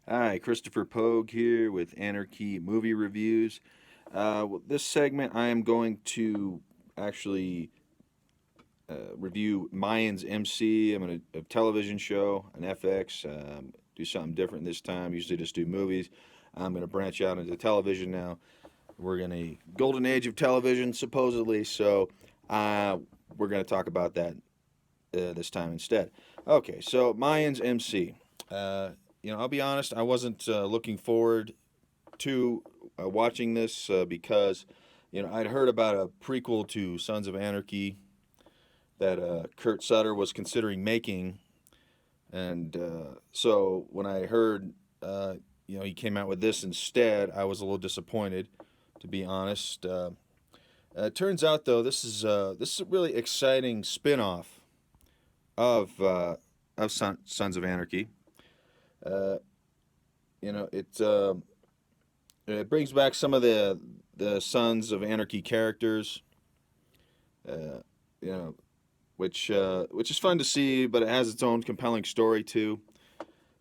Hi, Christopher Pogue here with Anarchy Movie Reviews. This segment, I am going to actually review Mayans MC. I'm going to a television show, an FX. Do something different this time. Usually just do movies. I'm going to branch out into television now. We're in a golden age of television, supposedly. So uh, we're going to talk about that this time instead. Okay, so Mayans MC. Uh, I'll be honest. I wasn't looking forward to watching this because, I'd heard about a prequel to Sons of Anarchy that Kurt Sutter was considering making, and so when I heard, he came out with this instead, I was a little disappointed, to be honest. It turns out though this is a really exciting spin-off of Sons of Anarchy. Uh, you know, it it brings back some of the Sons of Anarchy characters, uh, you know, which is fun to see, but it has its own compelling story too.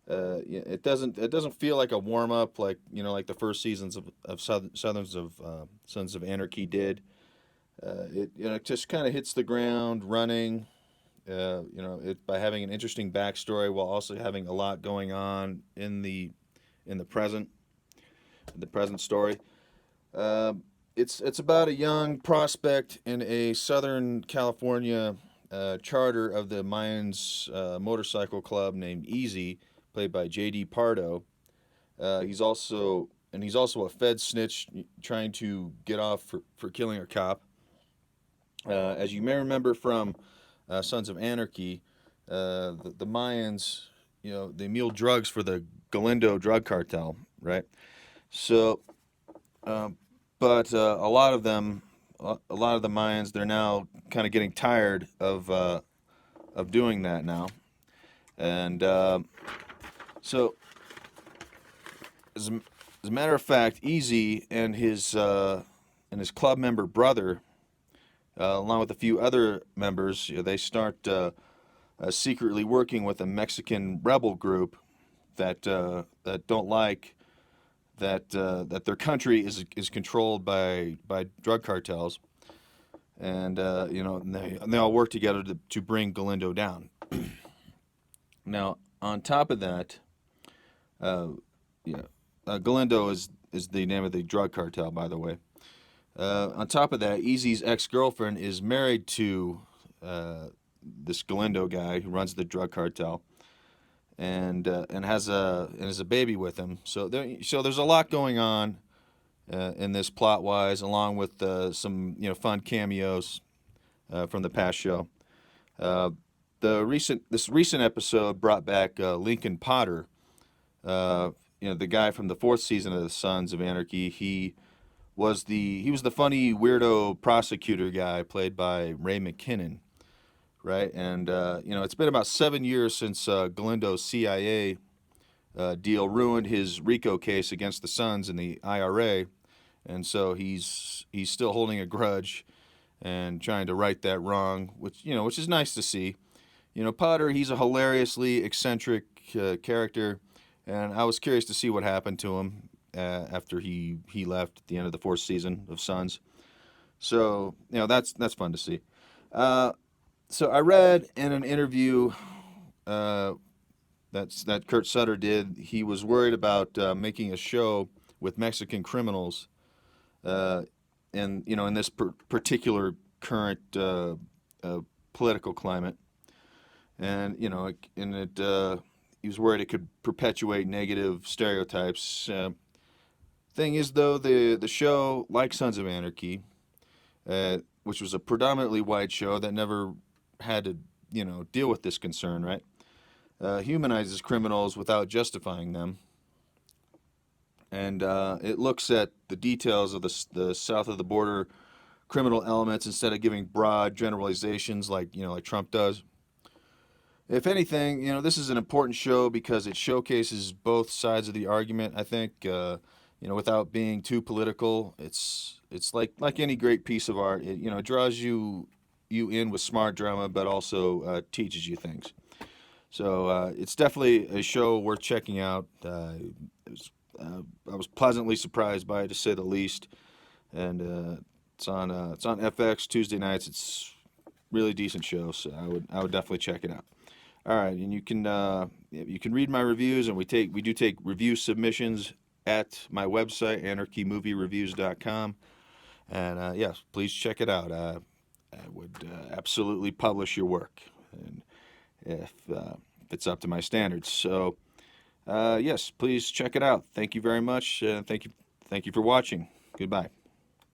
It doesn't feel like a warm up like like the first seasons of Sons of Anarchy did. It just kind of hits the ground running. By having an interesting backstory while also having a lot going on in the present story. It's about a young prospect in a Southern California charter of the Mayans motorcycle club named Easy, played by J.D. Pardo. He's also a Fed snitch trying to get off for killing a cop. As you may remember from Sons of Anarchy, the Mayans, they mule drugs for the Galindo drug cartel, right? So um, but a lot of the Mayans, they're now kind of getting tired of doing that now, and so as a, as a matter of fact, Easy and his club member brother, along with a few other members, they start secretly working with a Mexican rebel group that don't like that their country is controlled by drug cartels, and they all work together to bring Galindo down. Now, on top of that, uh, yeah, Galindo is the name of the drug cartel, by the way. On top of that, Easy's ex girlfriend is married to this Galindo guy who runs the drug cartel, and has a baby with him. So there's a lot going on in this plot wise, along with some fun cameos from the past show. Uh, this recent episode brought back Lincoln Potter, the guy from the fourth season of the Sons of Anarchy. He was the funny weirdo prosecutor guy played by Ray McKinnon, right? And it's been about 7 years since Galindo's CIA deal ruined his RICO case against the Sons and the IRA, and so he's still holding a grudge and trying to right that wrong, which is nice to see. Potter, he's a hilariously eccentric character, and I was curious to see what happened to him after he left at the end of the fourth season of Sons. So that's fun to see. Uh, so I read in an interview uh, that Kurt Sutter did, he was worried about making a show with Mexican criminals, uh, in in this particular current uh, political climate, and he was worried it could perpetuate negative stereotypes. Thing is, though, the show, like Sons of Anarchy, which was a predominantly white show that never had to deal with this concern, right? Humanizes criminals without justifying them, and it looks at the details of the south of the border criminal elements instead of giving broad generalizations like Trump does. If anything, this is an important show because it showcases both sides of the argument. I think, without being too political, it's like any great piece of art. It draws you in with smart drama, but also teaches you things. So it's definitely a show worth checking out. I was pleasantly surprised by it, to say the least. And it's on FX Tuesday nights. It's really decent show, so I would definitely check it out. All right, and you can read my reviews, and we do take review submissions at my website, anarchymoviereviews.com. And yes, please check it out. I would absolutely publish your work, and if it's up to my standards. So yes, please check it out. Thank you very much. Thank you for watching. Goodbye.